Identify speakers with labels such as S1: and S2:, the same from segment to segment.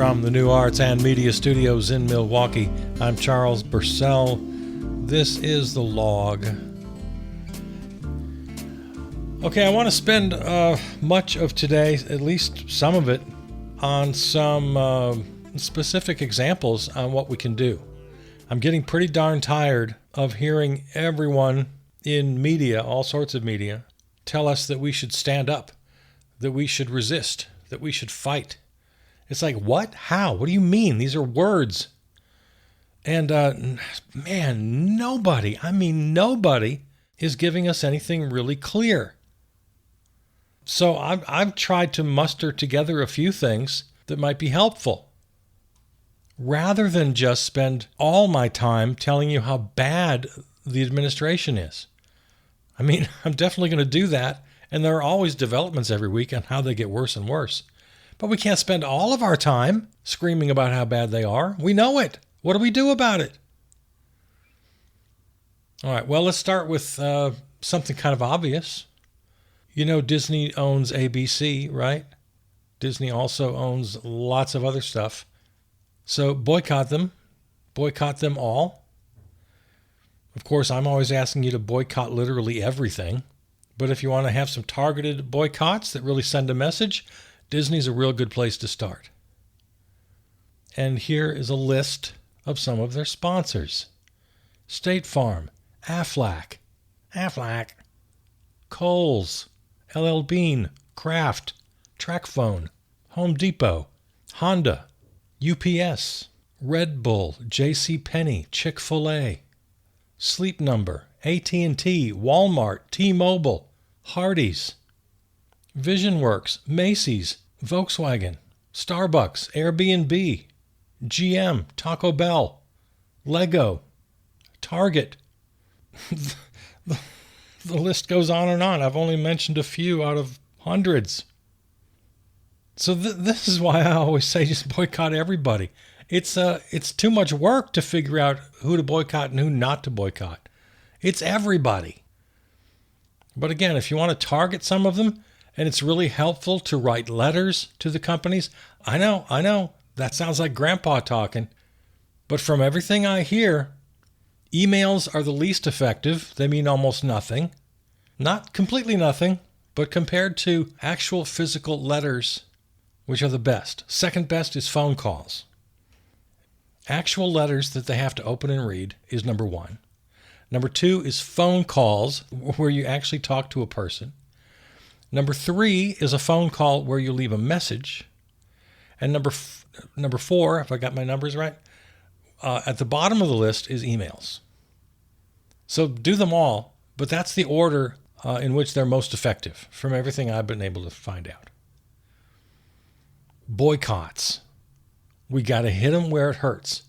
S1: From the New Arts and Media Studios in Milwaukee, I'm Charles Burcell. This is The Log. Okay, I want to spend much of today, at least some of it, on some specific examples on what we can do. I'm getting pretty darn tired of hearing everyone in media, all sorts of media, tell us that we should stand up, that we should resist, that we should fight. It's like, what? How? What do you mean? These are words. And man, nobody is giving us anything really clear. So I've tried to muster together a few things that might be helpful, rather than just spend all my time telling you how bad the administration is. I mean, I'm definitely going to do that, and there are always developments every week on how they get worse and worse. But we can't spend all of our time screaming about how bad they are. We know it. What do we do about it? All right, well, let's start with something kind of obvious. You know, Disney owns ABC, right? Disney also owns lots of other stuff. So boycott them. Boycott them all. Of course, I'm always asking you to boycott literally everything. But if you want to have some targeted boycotts that really send a message, Disney's a real good place to start. And here is a list of some of their sponsors. State Farm, Aflac, Kohl's, LL Bean, Kraft, TrackPhone, Home Depot, Honda, UPS, Red Bull, JCPenney, Chick-fil-A, Sleep Number, AT&T, Walmart, T-Mobile, Hardee's, VisionWorks, Macy's, Volkswagen, Starbucks, Airbnb, GM, Taco Bell, Lego, Target. The list goes on and on. I've only mentioned a few out of hundreds. So this is why I always say just boycott everybody. It's too much work to figure out who to boycott and who not to boycott. It's everybody. But again, if you want to target some of them, and it's really helpful to write letters to the companies, I know, that sounds like grandpa talking. But from everything I hear, emails are the least effective. They mean almost nothing. Not completely nothing, but compared to actual physical letters, which are the best. Second best is phone calls. Actual letters that they have to open and read is number one. Number two is phone calls where you actually talk to a person. Number three is a phone call where you leave a message. And number four, if I got my numbers right, at the bottom of the list is emails. So do them all, but that's the order in which they're most effective from everything I've been able to find out. Boycotts. We got to hit them where it hurts.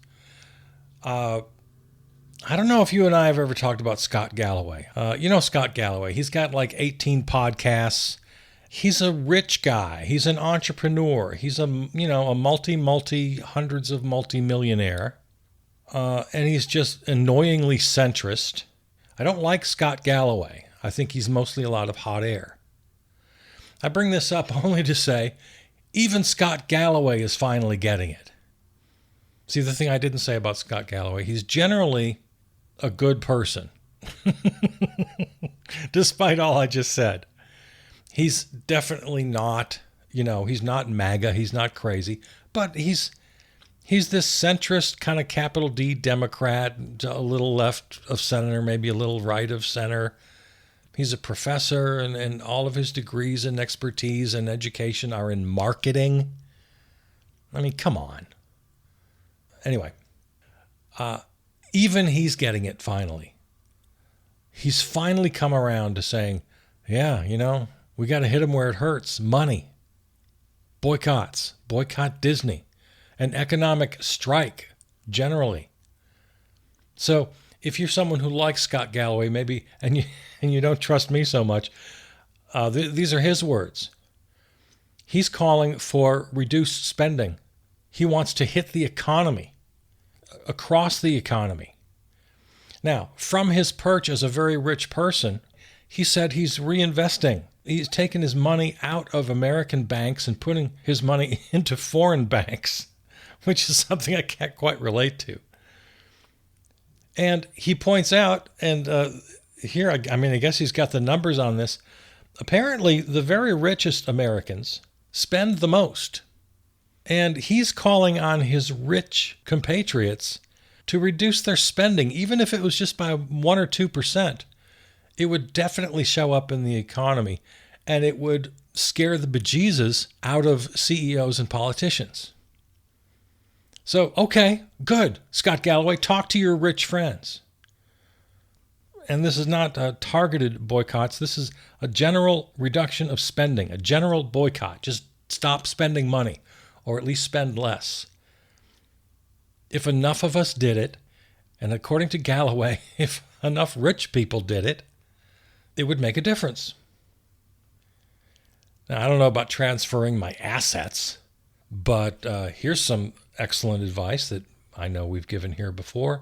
S1: I don't know if you and I have ever talked about Scott Galloway. You know Scott Galloway. He's got like 18 podcasts. He's a rich guy. He's an entrepreneur. He's a hundreds of multi-millionaire. And he's just annoyingly centrist. I don't like Scott Galloway. I think he's mostly a lot of hot air. I bring this up only to say, even Scott Galloway is finally getting it. See, the thing I didn't say about Scott Galloway, he's generally a good person, despite all I just said. He's definitely not, he's not MAGA, he's not crazy, but he's this centrist kind of capital D Democrat, a little left of center, maybe a little right of center. He's a professor, and all of his degrees and expertise and education are in marketing. I mean, come on. Anyway, even he's getting it finally. He's finally come around to saying, yeah, we got to hit him where it hurts. Money. Boycotts. Boycott Disney. An economic strike, generally. So if you're someone who likes Scott Galloway, maybe, and you don't trust me so much, these are his words. He's calling for reduced spending. He wants to hit the economy, across the economy. Now, from his perch as a very rich person, he said he's reinvesting. He's taken his money out of American banks and putting his money into foreign banks. which is something I can't quite relate to. And he points out, and here, I guess he's got the numbers on this. Apparently, the very richest Americans spend the most. And he's calling on his rich compatriots to reduce their spending, even if it was just by 1 or 2%. It would definitely show up in the economy, and it would scare the bejesus out of CEOs and politicians. So, okay, good. Scott Galloway, talk to your rich friends. And this is not targeted boycotts. This is a general reduction of spending, a general boycott. Just stop spending money, or at least spend less. If enough of us did it, and according to Galloway, if enough rich people did it, it would make a difference. Now, I don't know about transferring my assets, but here's some excellent advice that I know we've given here before.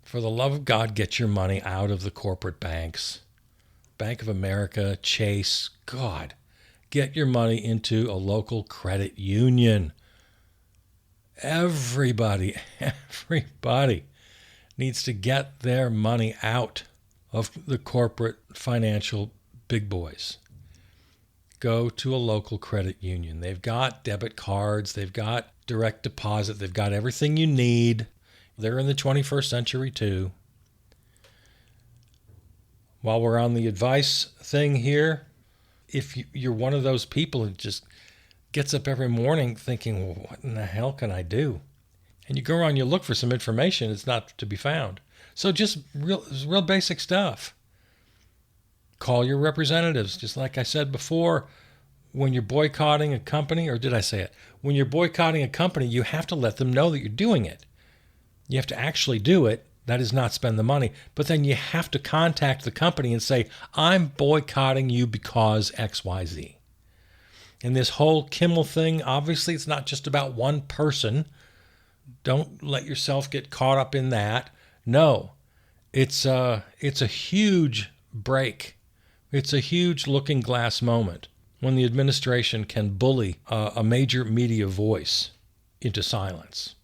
S1: For the love of God, get your money out of the corporate banks. Bank of America, Chase, God, get your money into a local credit union. Everybody needs to get their money out of the corporate financial big boys. Go to a local credit union. They've got debit cards. They've got direct deposit. They've got everything you need. They're in the 21st century too. While we're on the advice thing here, if you're one of those people who just gets up every morning thinking, well, what in the hell can I do? And you go around, you look for some information, it's not to be found. So just real basic stuff. Call your representatives. Just like I said before, when you're boycotting a company, or did I say it? When you're boycotting a company, you have to let them know that you're doing it. You have to actually do it. That is not spend the money. But then you have to contact the company and say, I'm boycotting you because XYZ. And this whole Kimmel thing, obviously it's not just about one person. Don't let yourself get caught up in that. No, it's a huge break. It's a huge looking glass moment when the administration can bully a major media voice into silence.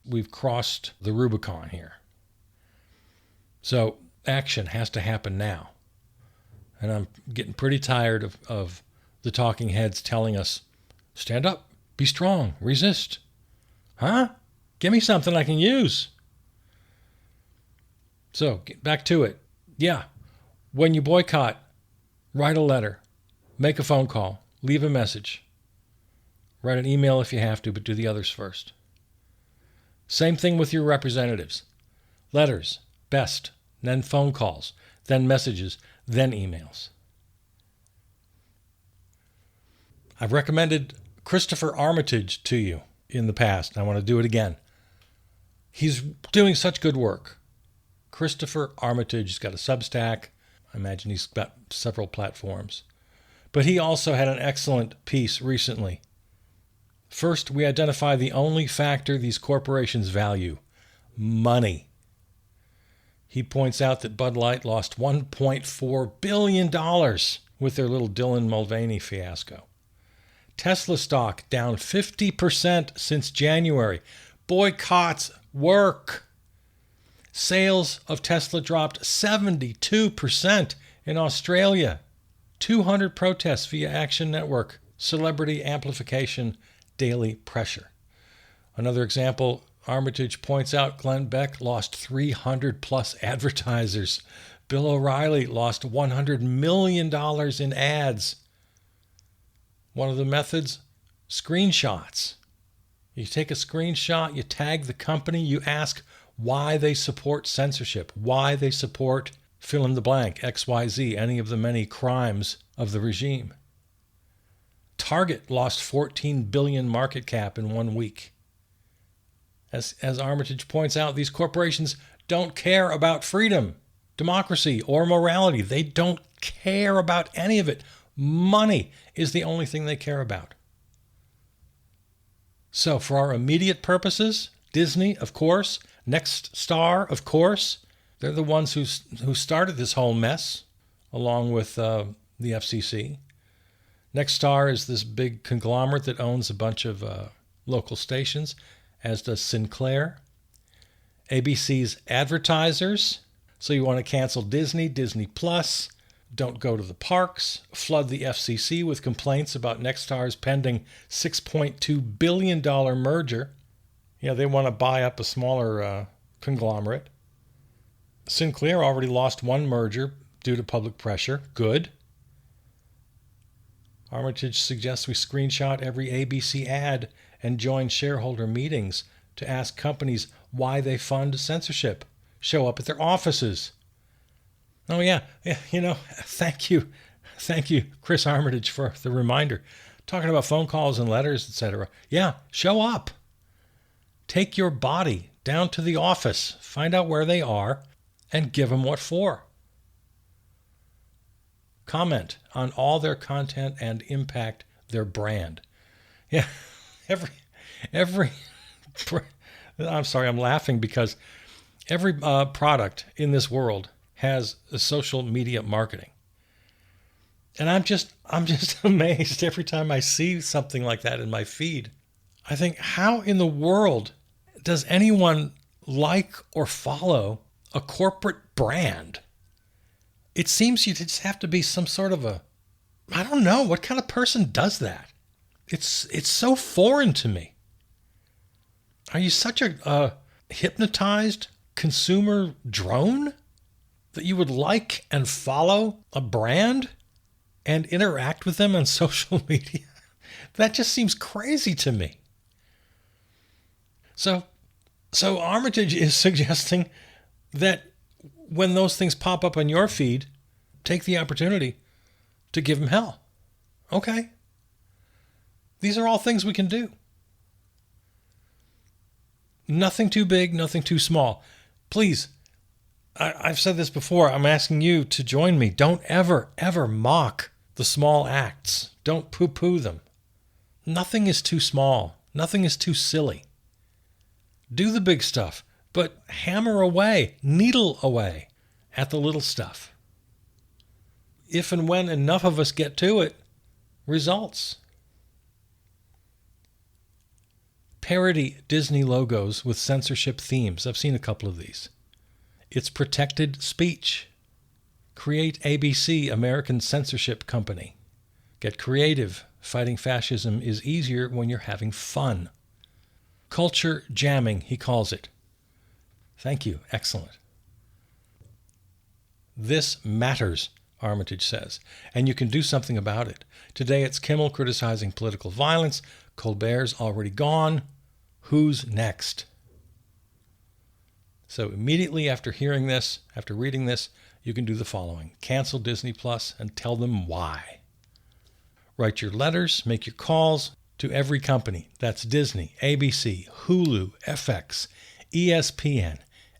S1: We've crossed the Rubicon here. So action has to happen now. And I'm getting pretty tired of the talking heads telling us, stand up, be strong, resist. Huh? Give me something I can use. So get back to it. Yeah, when you boycott, write a letter, make a phone call, leave a message. Write an email if you have to, but do the others first. Same thing with your representatives. Letters, best, then phone calls, then messages, then emails. I've recommended Christopher Armitage to you in the past, and I want to do it again. He's doing such good work. Christopher Armitage, he's got a Substack. I imagine he's got several platforms. But he also had an excellent piece recently. First, we identify the only factor these corporations value: money. He points out that Bud Light lost $1.4 billion with their little Dylan Mulvaney fiasco. Tesla stock down 50% since January. Boycotts work. Sales of Tesla dropped 72% in Australia. 200 protests via Action Network. Celebrity amplification, daily pressure. Another example, Armitage points out Glenn Beck lost 300 plus advertisers. Bill O'Reilly lost $100 million in ads. One of the methods, screenshots. You take a screenshot, you tag the company, you ask why they support censorship, why they support fill in the blank, XYZ, any of the many crimes of the regime. Target lost 14 billion market cap in 1 week. As Armitage points out, these corporations don't care about freedom, democracy, or morality. They don't care about any of it. Money is the only thing they care about. So for our immediate purposes, Disney, of course, Next Star, of course, they're the ones who started this whole mess, along with the FCC. Next Star is this big conglomerate that owns a bunch of local stations, as does Sinclair. ABC's advertisers. So you want to cancel Disney, Disney Plus, don't go to the parks, flood the FCC with complaints about Nexstar's pending $6.2 billion merger. Yeah, they want to buy up a smaller conglomerate. Sinclair already lost one merger due to public pressure. Good. Armitage suggests we screenshot every ABC ad and join shareholder meetings to ask companies why they fund censorship. Show up at their offices. Oh, yeah, thank you, Chris Armitage, for the reminder. Talking about phone calls and letters, etc. Yeah, show up. Take your body down to the office, find out where they are, and give them what for. Comment on all their content and impact their brand. Yeah, every I'm sorry, I'm laughing because every product in this world has a social media marketing. And I'm just amazed every time I see something like that in my feed. I think, how in the world does anyone like or follow a corporate brand? It seems you just have to be some sort of I don't know, what kind of person does that? It's so foreign to me. Are you such a hypnotized consumer drone that you would like and follow a brand and interact with them on social media? That just seems crazy to me. So Armitage is suggesting that when those things pop up on your feed, take the opportunity to give them hell. Okay. These are all things we can do. Nothing too big, nothing too small. Please, I've said this before. I'm asking you to join me. Don't ever, ever mock the small acts. Don't poo-poo them. Nothing is too small. Nothing is too silly. Do the big stuff, but hammer away, needle away at the little stuff. If and when enough of us get to it, results. Parody Disney logos with censorship themes. I've seen a couple of these. It's protected speech. Create ABC, American Censorship Company. Get creative. Fighting fascism is easier when you're having fun. Culture jamming, he calls it. Thank you. Excellent. This matters, Armitage says, and you can do something about it. Today it's Kimmel criticizing political violence. Colbert's already gone. Who's next? So immediately after hearing this, after reading this, you can do the following. Cancel Disney Plus and tell them why. Write your letters, make your calls to every company. That's Disney, ABC, Hulu, FX, ESPN,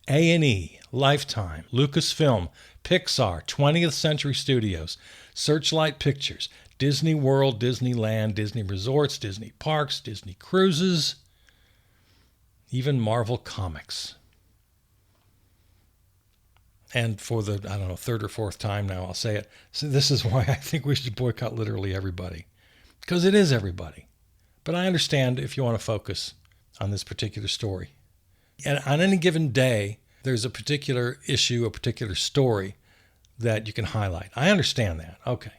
S1: A&E, Lifetime, Lucasfilm, Pixar, 20th Century Studios, Searchlight Pictures, Disney World, Disneyland, Disney Resorts, Disney Parks, Disney Cruises, even Marvel Comics. And for the, third or fourth time now, I'll say it. So this is why I think we should boycott literally everybody. Because it is everybody. But I understand if you want to focus on this particular story. And on any given day, there's a particular issue, a particular story that you can highlight. I understand that. Okay.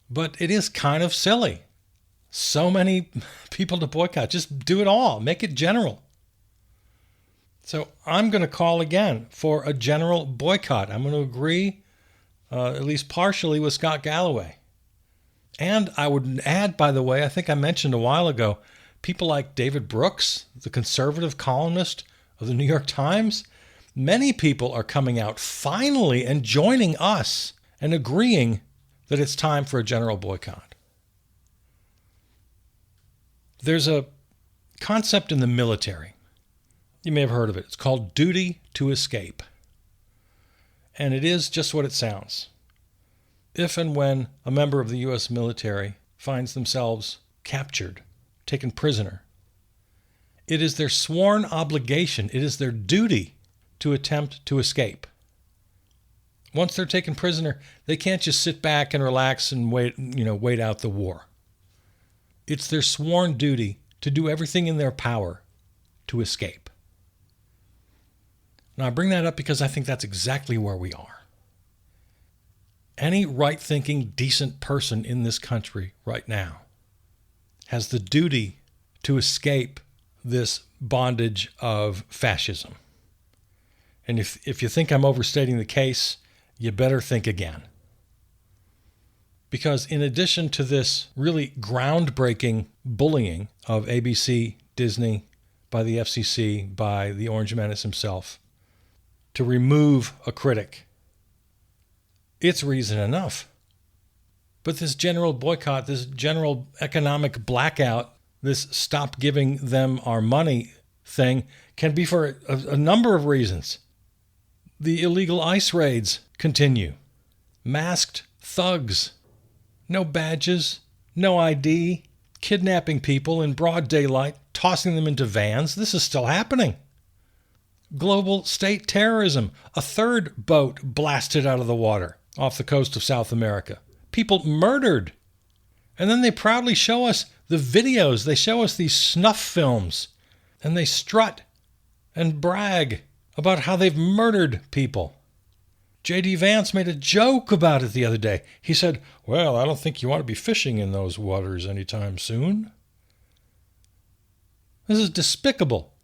S1: But it is kind of silly. So many people to boycott. Just do it all. Make it general. So I'm going to call again for a general boycott. I'm going to agree, at least partially, with Scott Galloway. And I would add, by the way, I think I mentioned a while ago, people like David Brooks, the conservative columnist of the New York Times. Many people are coming out finally and joining us and agreeing that it's time for a general boycott. There's a concept in the military. You may have heard of it. It's called duty to escape. And it is just what it sounds. If and when a member of the U.S. military finds themselves captured, taken prisoner, it is their sworn obligation, it is their duty to attempt to escape. Once they're taken prisoner, they can't just sit back and relax and wait out the war. It's their sworn duty to do everything in their power to escape. Now, I bring that up because I think that's exactly where we are. Any right-thinking, decent person in this country right now has the duty to escape this bondage of fascism. And if you think I'm overstating the case, you better think again. Because in addition to this really groundbreaking bullying of ABC, Disney, by the FCC, by the Orange Menace himself, to remove a critic, it's reason enough. But this general boycott, this general economic blackout, this stop giving them our money thing can be for a number of reasons. The illegal ICE raids continue. Masked thugs. No badges, no ID, kidnapping people in broad daylight, tossing them into vans. This is still happening. Global state terrorism. A third boat blasted out of the water off the coast of South America. People murdered. And then they proudly show us the videos. They show us these snuff films. And they strut and brag about how they've murdered people. J.D. Vance made a joke about it the other day. He said, well, I don't think you want to be fishing in those waters anytime soon. This is despicable.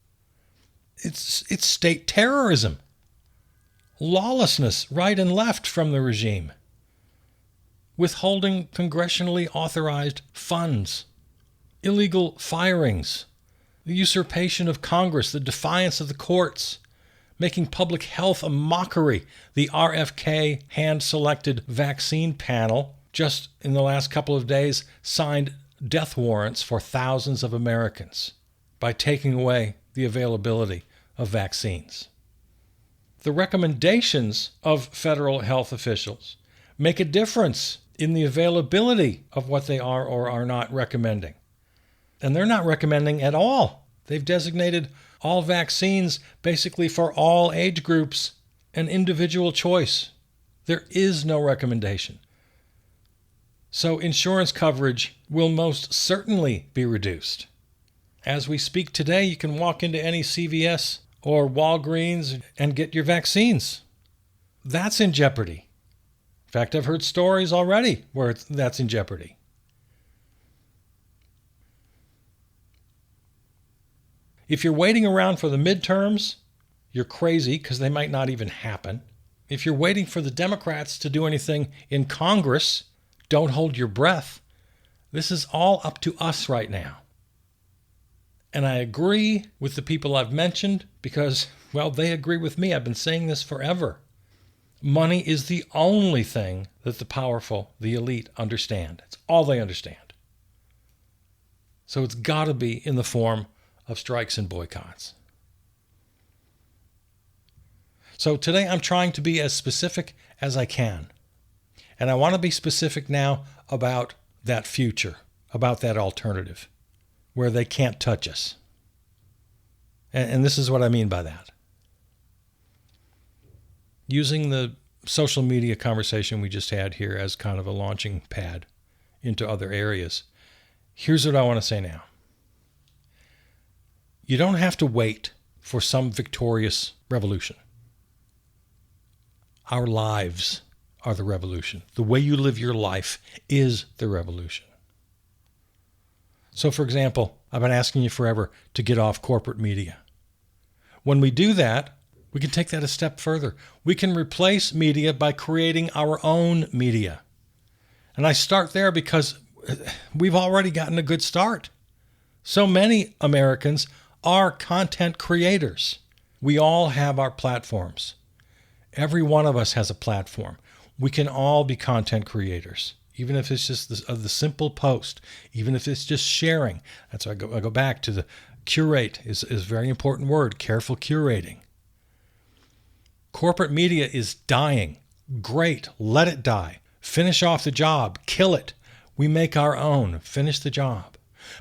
S1: It's state terrorism. Lawlessness right and left from the regime. Withholding congressionally authorized funds. Illegal firings. The usurpation of Congress. The defiance of the courts. Making public health a mockery. The RFK hand-selected vaccine panel, just in the last couple of days, signed death warrants for thousands of Americans by taking away the availability of vaccines. The recommendations of federal health officials make a difference in the availability of what they are or are not recommending. And they're not recommending at all. They've designated all vaccines basically for all age groups and individual choice. There is no recommendation. So insurance coverage will most certainly be reduced. As we speak today, you can walk into any CVS or Walgreens and get your vaccines. That's in jeopardy. In fact, I've heard stories already where that's in jeopardy. If you're waiting around for the midterms, you're crazy because they might not even happen. If you're waiting for the Democrats to do anything in Congress, don't hold your breath. This is all up to us right now. And I agree with the people I've mentioned because, well, they agree with me. I've been saying this forever. Money is the only thing that the powerful, the elite, understand. It's all they understand. So it's got to be in the form of strikes and boycotts. So today I'm trying to be as specific as I can. And I want to be specific now about that future, about that alternative, where they can't touch us. And this is what I mean by that. Using the social media conversation we just had here as kind of a launching pad into other areas, here's what I want to say now. You don't have to wait for some victorious revolution. Our lives are the revolution. The way you live your life is the revolution. So, for example, I've been asking you forever to get off corporate media. When we do that, we can take that a step further. We can replace media by creating our own media. And I start there because we've already gotten a good start. So many Americans are content creators. We all have our platforms. Every one of us has a platform. We can all be content creators, even if it's just the simple post, even if it's just sharing. That's why I go back to the curate is a very important word, careful curating. Corporate media is dying. Great, let it die. Finish off the job, kill it. We make our own, finish the job.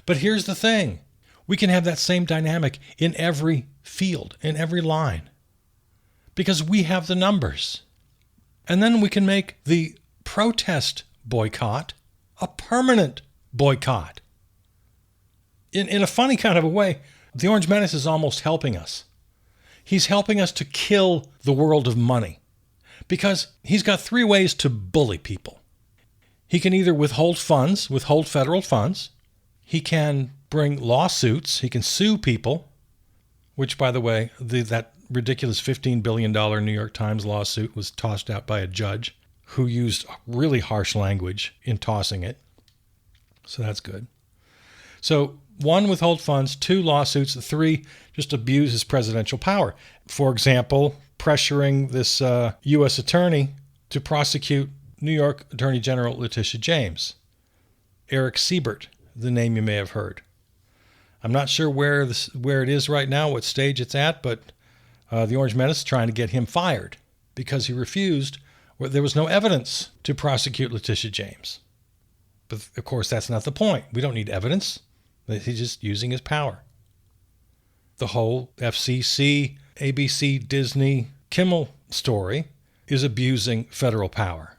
S1: But here's the thing. We can have that same dynamic in every field, in every line, because we have the numbers. And then we can make the protest boycott a permanent boycott. In a funny kind of a way, the Orange Menace is almost helping us. He's helping us to kill the world of money because he's got three ways to bully people. He can either withhold federal funds. He can bring lawsuits. He can sue people, which, by the way, that ridiculous $15 billion New York Times lawsuit was tossed out by a judge who used really harsh language in tossing it. So that's good. So 1, withhold funds. 2, lawsuits. 3, just abuse his presidential power. For example, pressuring this U.S. attorney to prosecute New York Attorney General Letitia James. Eric Siebert, the name you may have heard. I'm not sure where it is right now, what stage it's at, but the Orange Menace is trying to get him fired because he refused. There was no evidence to prosecute Letitia James. But of course, that's not the point. We don't need evidence. He's just using his power. The whole FCC, ABC, Disney, Kimmel story is abusing federal power.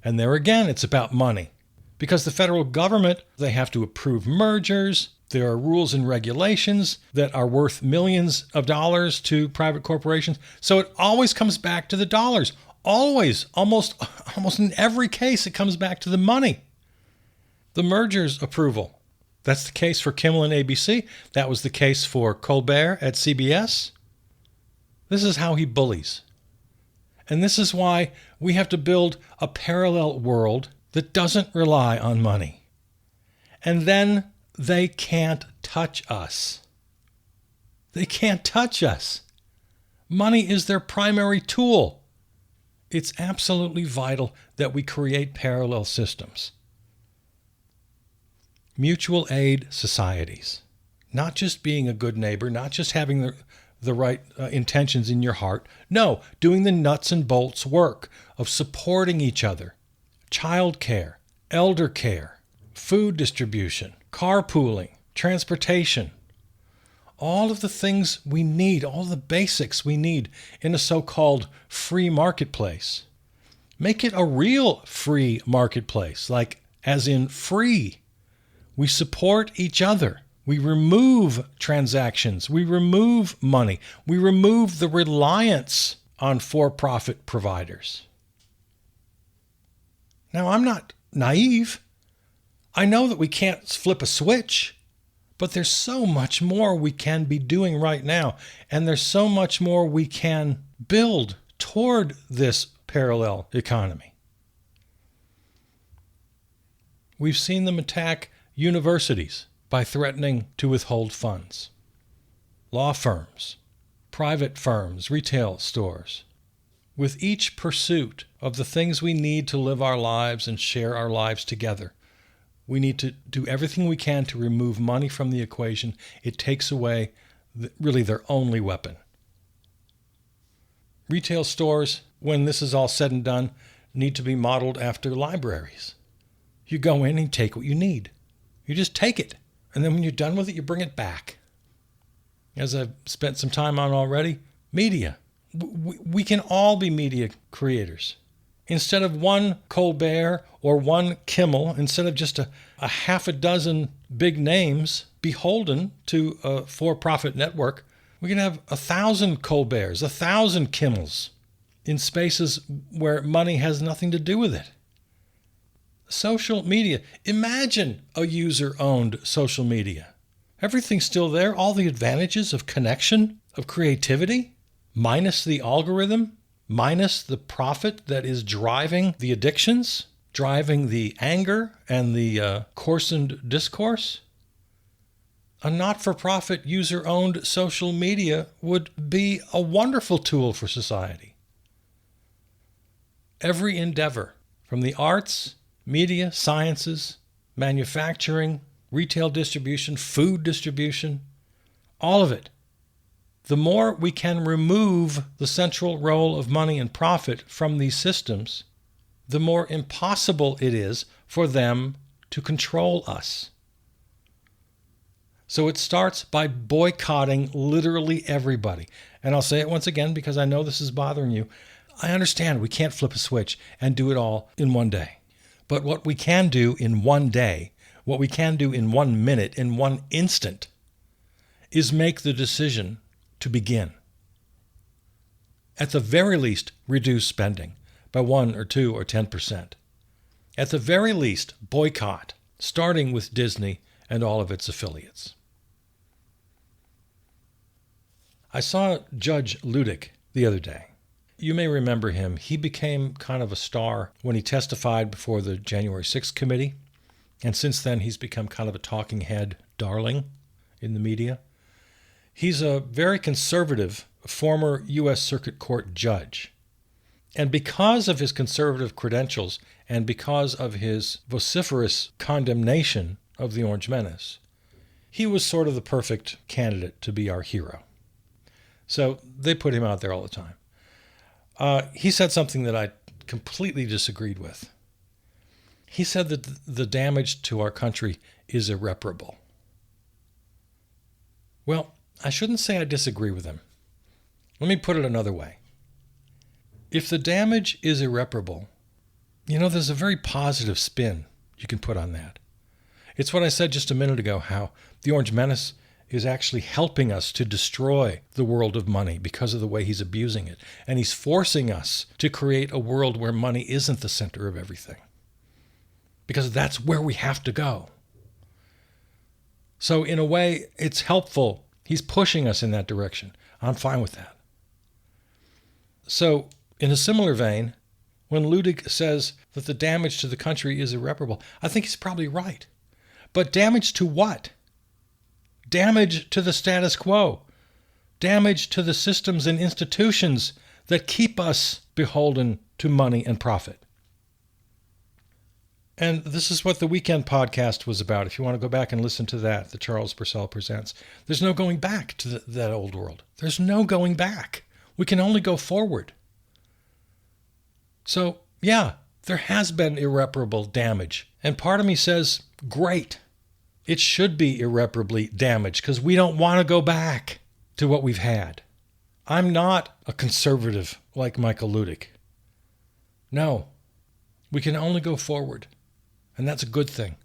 S1: And there again, it's about money. Because the federal government, they have to approve mergers. There are rules and regulations that are worth millions of dollars to private corporations. So it always comes back to the dollars. Always, almost in every case, it comes back to the money. The mergers approval. That's the case for Kimmel and ABC. That was the case for Colbert at CBS. This is how he bullies. And this is why we have to build a parallel world that doesn't rely on money. And then they can't touch us. They can't touch us. Money is their primary tool. It's absolutely vital that we create parallel systems. Mutual aid societies. Not just being a good neighbor, not just having the right intentions in your heart. No, doing the nuts and bolts work of supporting each other. Child care, elder care, food distribution, carpooling, transportation. All of the things we need, all the basics we need in a so-called free marketplace. Make it a real free marketplace, like as in free. We support each other. We remove transactions. We remove money. We remove the reliance on for-profit providers. Now, I'm not naive. I know that we can't flip a switch, but there's so much more we can be doing right now, and there's so much more we can build toward this parallel economy. We've seen them attack universities by threatening to withhold funds, law firms, private firms, retail stores. With each pursuit of the things we need to live our lives and share our lives together, we need to do everything we can to remove money from the equation. It takes away really their only weapon. Retail stores, when this is all said and done, need to be modeled after libraries. You go in and take what you need. You just take it. And then when you're done with it, you bring it back. As I've spent some time on already, media. We can all be media creators. Instead of one Colbert or one Kimmel, instead of just a half a dozen big names beholden to a for-profit network, we can have 1,000 Colberts, 1,000 Kimmels in spaces where money has nothing to do with it. Social media. Imagine a user-owned social media. Everything's still there. All the advantages of connection, of creativity, minus the algorithm, minus the profit that is driving the addictions, driving the anger and the coarsened discourse. A not-for-profit, user-owned social media would be a wonderful tool for society. Every endeavor, from the arts, media, sciences, manufacturing, retail distribution, food distribution, all of it. The more we can remove the central role of money and profit from these systems, the more impossible it is for them to control us. So it starts by boycotting literally everybody. And I'll say it once again because I know this is bothering you. I understand we can't flip a switch and do it all in one day. But what we can do in one day, What we can do in 1 minute, in 1 instant, is make the decision to begin. At the very least, reduce spending by 1 or 2 or 10%. At the very least, boycott, starting with Disney and all of its affiliates. I saw Judge Ludick the other day. You may remember him. He became kind of a star when he testified before the January 6th committee. And since then, he's become kind of a talking head darling in the media. He's a very conservative former U.S. Circuit Court judge. And because of his conservative credentials and because of his vociferous condemnation of the Orange Menace, he was sort of the perfect candidate to be our hero. So they put him out there all the time. He said something that I completely disagreed with. He said that the damage to our country is irreparable. Well, I shouldn't say I disagree with him. Let me put it another way. If the damage is irreparable, there's a very positive spin you can put on that. It's what I said just a minute ago, how the Orange Menace is actually helping us to destroy the world of money because of the way he's abusing it. And he's forcing us to create a world where money isn't the center of everything. Because that's where we have to go. So in a way, it's helpful. He's pushing us in that direction. I'm fine with that. So in a similar vein, when Ludick says that the damage to the country is irreparable, I think he's probably right. But damage to what? Damage to the status quo. Damage to the systems and institutions that keep us beholden to money and profit. And this is what the Weekend podcast was about. If you want to go back and listen to that, the Charles Purcell Presents. There's no going back to that old world. There's no going back. We can only go forward. So, yeah, there has been irreparable damage. And part of me says, great. It should be irreparably damaged because we don't want to go back to what we've had. I'm not a conservative like Michael Ludick. No, we can only go forward. And that's a good thing.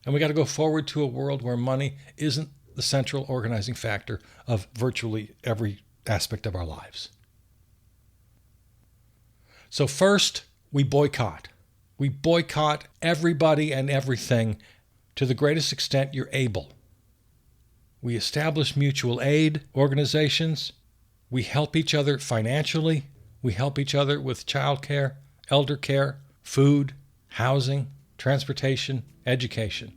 S1: And we got to go forward to a world where money isn't the central organizing factor of virtually every aspect of our lives. So first, we boycott. We boycott everybody and everything to the greatest extent you're able. We establish mutual aid organizations. We help each other financially. We help each other with childcare, elder care, food, housing, transportation, education.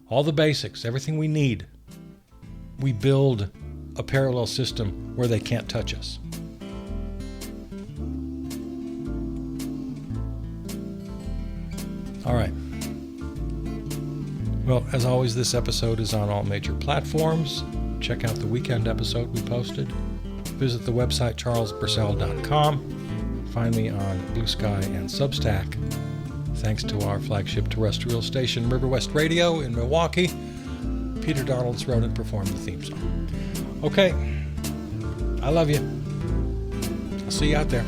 S1: All the basics, everything we need. We build a parallel system where they can't touch us. All right. Well, as always, this episode is on all major platforms. Check out the weekend episode we posted. Visit the website charlespurcell.com. Find me on Blue Sky and Substack. Thanks to our flagship terrestrial station, River West Radio in Milwaukee. Peter Donalds wrote and performed the theme song. Okay. I love you. I'll see you out there.